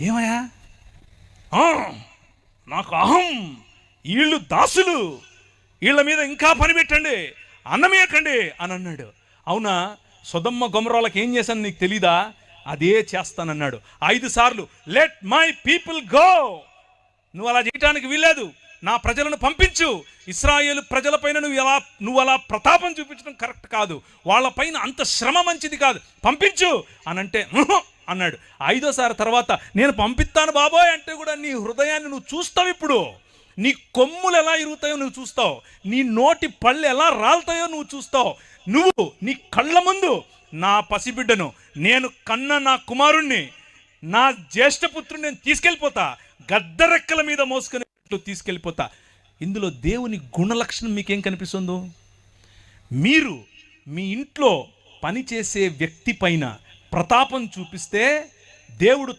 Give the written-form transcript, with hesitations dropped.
ఏమయ్యా, నాకు అహం, వీళ్ళు దాసులు, వీళ్ళ మీద ఇంకా పని పెట్టండి, అన్నమేయకండి అని అన్నాడు. అవునా, సొదొమ గొమొర్రాలకు ఏం చేశాను నీకు తెలీదా? అదే చేస్తానన్నాడు 5 సార్లు. Let my people go. నువ్వు అలా చేయటానికి వీల్లేదు, నా ప్రజలను పంపించు. ఇశ్రాయేలు ప్రజలపైన నువ్వు అలా ప్రతాపం చూపించడం కరెక్ట్ కాదు, వాళ్ళపైన అంత శ్రమ మంచిది కాదు, పంపించు అని అంటే అన్నాడు. 5వ తర్వాత నేను పంపిస్తాను బాబోయ్ అంటే కూడా నీ హృదయాన్ని నువ్వు చూస్తావు. ఇప్పుడు నీ కొమ్ములు ఎలా ఇరుగుతాయో నువ్వు చూస్తావు, నీ నోటి పళ్ళు ఎలా రాలుతాయో నువ్వు చూస్తావు. నువ్వు నీ కళ్ళ ముందు నా పసిబిడ్డను, నేను కన్న నా కుమారుణ్ణి, నా జ్యేష్ఠపుత్రుని నేను తీసుకెళ్ళిపోతా, గద్దరెక్కల మీద మోసుకుని తీసుకెళ్ళిపోతా. ఇందులో దేవుని గుణలక్షణం మీకేం కనిపిస్తుందో? మీరు మీ ఇంట్లో పనిచేసే వ్యక్తి పైన ప్రతాపం చూపిస్తే దేవుడు